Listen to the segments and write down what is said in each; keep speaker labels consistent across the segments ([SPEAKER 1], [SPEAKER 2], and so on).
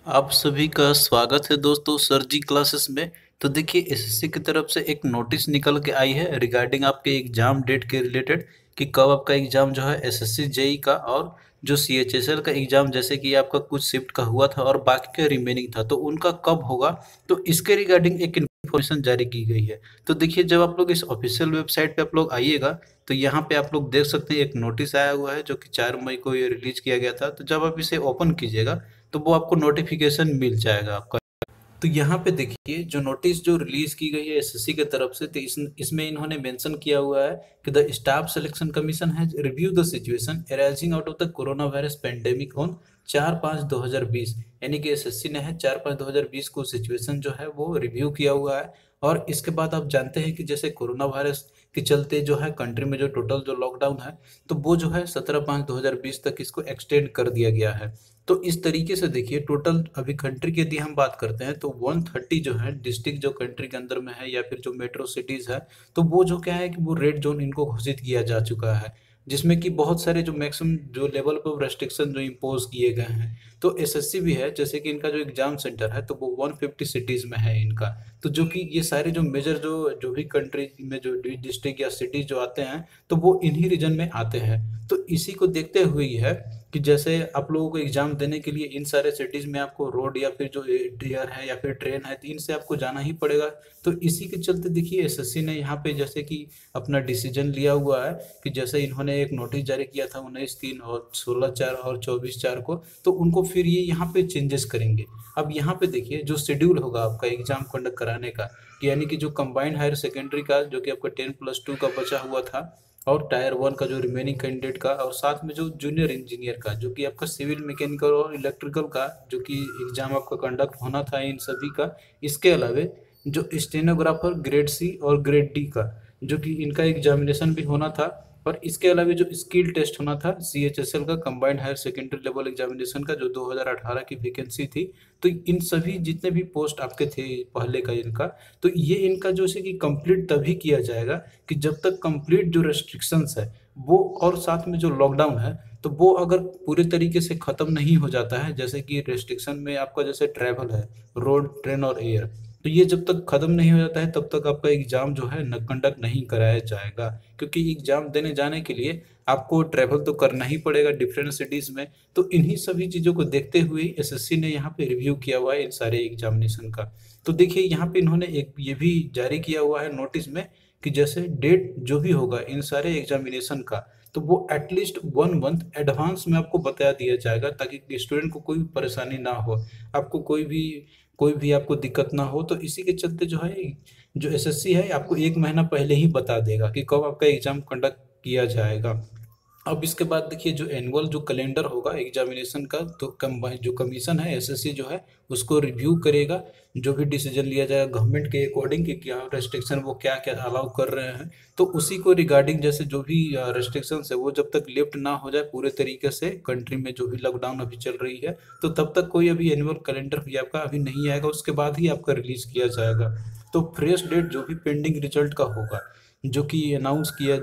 [SPEAKER 1] आप सभी का स्वागत है दोस्तों सर जी क्लासेस में। तो देखिए एसएससी की तरफ से एक नोटिस निकल के आई है रिगार्डिंग आपके एग्जाम डेट के रिलेटेड कि कब आपका एग्जाम जो है एसएससी जेई का और जो सीएचएसएल का एग्जाम जैसे कि आपका कुछ शिफ्ट का हुआ था और बाकी का रिमेनिंग था तो उनका कब होगा। तो इसके रिगार्डिंग एक इन्फॉर्मेशन जारी की गई है। तो देखिए जब आप लोग इस ऑफिशियल वेबसाइट पे आप लोग आइएगा तो यहाँ पे आप लोग देख सकते हैं एक नोटिस आया हुआ है जो कि 4 मई को ये रिलीज किया गया था। तो जब आप इसे ओपन कीजिएगा तो वो आपको नोटिफिकेशन मिल जाएगा आपका। तो यहाँ पे देखिए जो नोटिस जो रिलीज की गई है एसएससी के तरफ से तो इसमें इन्होंने मेंशन किया हुआ है कि the staff selection commission has review the situation arising out of the corona virus pandemic on 4/5/2020। यानी कि एसएससी ने है 4/5/2020 को सिचुएशन जो है वो रिव्यू किया हुआ है। और इसके बाद आप जानते हैं कि जैसे कोरोना वायरस के चलते जो है कंट्री में जो टोटल जो लॉकडाउन है तो वो जो है 17/5/2020 तक इसको एक्सटेंड कर दिया गया है। तो इस तरीके से देखिए टोटल अभी कंट्री की यदि हम बात करते हैं तो 130 जो है डिस्ट्रिक्ट जो कंट्री के अंदर में है या फिर जो मेट्रो सिटीज है तो वो जो क्या है कि वो रेड जोन इनको घोषित किया जा चुका है। जिसमें कि बहुत सारे जो मैक्सिमम जो लेवल पर रेस्ट्रिक्शन जो इम्पोज किए गए हैं। तो एसएससी भी है जैसे कि इनका जो एग्जाम सेंटर है तो वो 150 सिटीज में है इनका। तो जो कि ये सारे जो मेजर जो जो भी कंट्री में जो डिस्ट्रिक्ट या सिटीज जो आते हैं तो वो इन्हीं रीजन में आते हैं। तो इसी को देखते हुए ही है कि जैसे आप लोगों को एग्जाम देने के लिए इन सारे सिटीज में आपको रोड या फिर जो एयर है या फिर ट्रेन है तो इनसे आपको जाना ही पड़ेगा। तो इसी के चलते देखिए एसएससी ने यहाँ पे जैसे कि अपना डिसीजन लिया हुआ है कि जैसे इन्होंने एक नोटिस जारी किया था 19/3 और 16/4 और 24/4 को तो उनको फिर ये यहाँ पे चेंजेस करेंगे। अब यहाँ पे देखिए जो शेड्यूल होगा आपका एग्जाम कंडक्ट कराने का कि यानी कि जो कंबाइंड हायर सेकेंडरी का जो कि आपका 10+2 का बचा हुआ था और टायर 1 का जो रिमेनिंग कैंडिडेट का और साथ में जो जूनियर इंजीनियर का जो कि आपका सिविल मैकेनिकल और इलेक्ट्रिकल का जो कि एग्जाम आपका कंडक्ट होना था इन सभी का। इसके अलावे जो स्टेनोग्राफर ग्रेड सी और ग्रेड डी का जो कि इनका एग्जामिनेशन भी होना था। और इसके अलावा जो स्किल टेस्ट होना था सीएचएसएल का combined higher secondary level examination का जो 2018 की वैकेंसी थी। तो इन सभी जितने भी पोस्ट आपके थे पहले का इनका तो ये इनका जो है कि कंप्लीट तभी किया जाएगा कि जब तक कंप्लीट जो रेस्ट्रिक्शंस है वो और साथ में जो लॉकडाउन है तो वो अगर पूरे तरीके से खत्म नहीं हो जाता है जैसे कि रेस्ट्रिक्शन में आपका जैसे ट्रैवल है रोड ट्रेन और एयर तो ये जब तक खत्म नहीं हो जाता है तब तक आपका एग्जाम जो है न कंडक्ट नहीं कराया जाएगा। क्योंकि एग्जाम देने जाने के लिए आपको ट्रैवल तो करना ही पड़ेगा डिफरेंट सिटीज में। तो इन्हीं सभी चीजों को देखते हुए एसएससी ने यहाँ पे रिव्यू किया हुआ है इन सारे एग्जामिनेशन का। तो देखिए यहाँ पे इन्होंने एक ये भी जारी किया हुआ है नोटिस में कि जैसे डेट जो भी होगा इन सारे एग्जामिनेशन का तो वो एटलीस्ट 1 मंथ एडवांस में आपको बता दिया जाएगा ताकि स्टूडेंट को कोई भी परेशानी ना हो। आपको कोई भी आपको दिक्कत ना हो। तो इसी के चलते जो है जो एसएससी है आपको 1 महीना पहले ही बता देगा कि कब आपका एग्जाम कंडक्ट किया जाएगा। अब इसके बाद देखिए जो एनुअल जो कैलेंडर होगा एग्जामिनेशन का तो जो कमीशन है एसएससी जो है उसको रिव्यू करेगा। जो भी डिसीजन लिया जाएगा गवर्नमेंट के अकॉर्डिंग कि क्या रेस्ट्रिक्शन वो क्या क्या अलाउ कर रहे हैं तो उसी को रिगार्डिंग जैसे जो भी रेस्ट्रिक्शंस है वो जब तक लिफ्ट ना हो जाए पूरे तरीके से कंट्री में जो भी लॉकडाउन अभी चल रही है तो तब तक कोई अभी एनुअल कैलेंडर भी आपका अभी नहीं आएगा उसके बाद ही आपका रिलीज किया जाएगा। तो फ्रेश डेट जो भी पेंडिंग रिजल्ट का होगा जो कि अनाउंस किया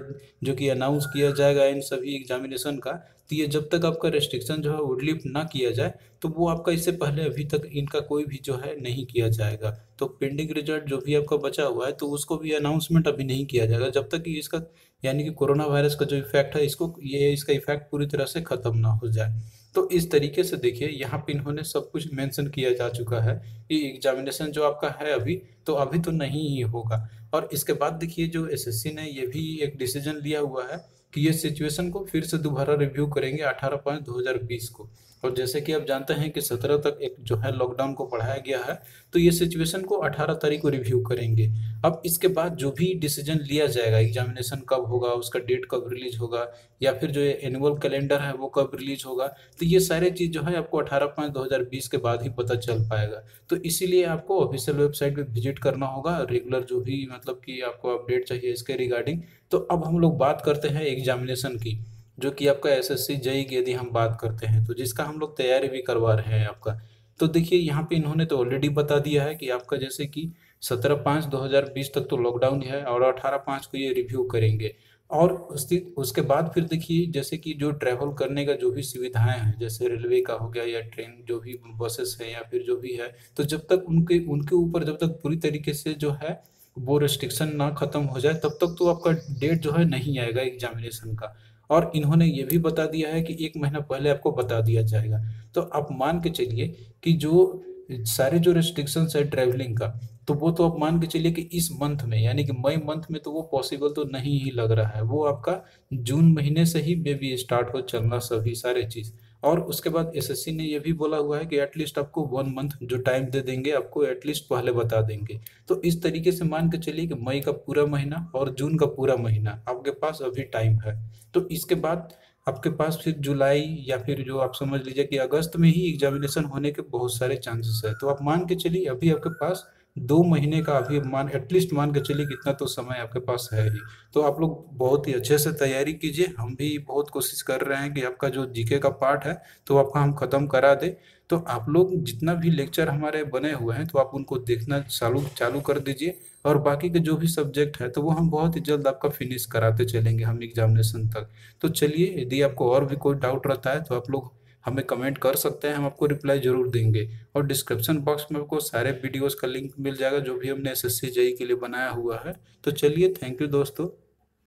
[SPEAKER 1] जो कि अनाउंस किया जाएगा इन सभी एग्जामिनेशन का। तो ये जब तक आपका रेस्ट्रिक्शन जो है वो लिफ्ट ना किया जाए तो वो आपका इससे पहले अभी तक इनका कोई भी जो है नहीं किया जाएगा। तो पेंडिंग रिजल्ट जो भी आपका बचा हुआ है तो उसको भी अनाउंसमेंट अभी नहीं किया जाएगा जब तक कि इसका यानी कि कोरोना वायरस का जो इफेक्ट है इसका इफेक्ट पूरी तरह से खत्म ना हो जाए। तो इस तरीके से देखिए यहाँ पे इन्होंने सब कुछ मेंशन किया जा चुका है कि एग्जामिनेशन जो आपका है अभी तो नहीं ही होगा। और इसके बाद देखिए जो एसएससी ने ये भी एक डिसीजन लिया हुआ है कि ये सिचुएशन को फिर से दोबारा रिव्यू करेंगे 18/5/2020 को। और जैसे कि आप जानते हैं कि 17 तक एक जो है लॉकडाउन को बढ़ाया गया है तो ये सिचुएशन को 18 तारीख को रिव्यू करेंगे। अब इसके बाद जो भी डिसीजन लिया जाएगा एग्जामिनेशन कब होगा उसका डेट कब रिलीज होगा या फिर जो एनुअल कैलेंडर है वो कब रिलीज होगा तो ये सारे चीज़ जो है आपको 18/5/2020 के बाद ही पता चल पाएगा। तो इसीलिए आपको ऑफिशियल वेबसाइट पे विजिट करना होगा रेगुलर जो भी मतलब कि आपको अपडेट चाहिए इसके रिगार्डिंग। तो अब हम लोग बात करते हैं एग्जामिनेशन की जो कि आपका एसएससी जेई की यदि हम बात करते हैं तो जिसका हम लोग तैयारी भी करवा रहे हैं आपका। तो देखिए यहाँ पे इन्होंने तो ऑलरेडी बता दिया है कि आपका जैसे कि 17/5/2020 तक तो लॉकडाउन है और 18/5 को ये रिव्यू करेंगे। और उसके बाद फिर देखिए, जैसे कि जो ट्रैवल करने का जो भी सुविधाएं हैं, जैसे रेलवे का हो गया या ट्रेन जो भी बसेस है या फिर जो भी है, तो जब तक उनके उनके ऊपर जब तक पूरी तरीके से जो है वो रेस्ट्रिक्शन ना खत्म हो जाए, तब तक तो आपका डेट जो है नहीं आएगा एग्जामिनेशन का। और इन्होंने ये भी बता दिया है कि 1 महीना पहले आपको बता दिया जाएगा। तो आप मान के चलिए कि जो सारे जो रेस्ट्रिक्शंस है ट्रैवलिंग का, तो वो तो आप मान के चलिए कि इस मंथ में, यानी कि मई मंथ में तो वो पॉसिबल तो नहीं ही लग रहा है। वो आपका जून महीने से ही मे बी स्टार्ट हो चलना सभी सारे चीज़। और उसके बाद एसएससी ने ये भी बोला हुआ है कि एटलीस्ट आपको 1 मंथ जो टाइम दे देंगे, आपको एटलीस्ट पहले बता देंगे। तो इस तरीके से मान के चलिए कि मई का पूरा महीना और जून का पूरा महीना आपके पास अभी टाइम है। तो इसके बाद आपके पास फिर जुलाई या फिर जो आप समझ लीजिए कि अगस्त में ही एग्जामिनेशन होने के बहुत सारे चांसेस है। तो आप मान के चलिए अभी आपके पास 2 महीने का, अभी मान एटलीस्ट मान के चलिए कितना तो समय आपके पास है ही। तो आप लोग बहुत ही अच्छे से तैयारी कीजिए। हम भी बहुत कोशिश कर रहे हैं कि आपका जो जीके का पार्ट है तो आपका हम खत्म करा दे। तो आप लोग जितना भी लेक्चर हमारे बने हुए हैं तो आप उनको देखना चालू चालू कर दीजिए। और बाकी के जो भी सब्जेक्ट है तो वो हम बहुत ही जल्द आपका फिनिश कराते चलेंगे हम एग्जामिनेशन तक। तो चलिए, यदि आपको और भी कोई डाउट रहता है तो आप लोग हमें कमेंट कर सकते हैं, हम आपको रिप्लाई जरूर देंगे। और डिस्क्रिप्शन बॉक्स में आपको सारे वीडियोस का लिंक मिल जाएगा जो भी हमने एसएससी जेई के लिए बनाया हुआ है। तो चलिए, थैंक यू दोस्तों।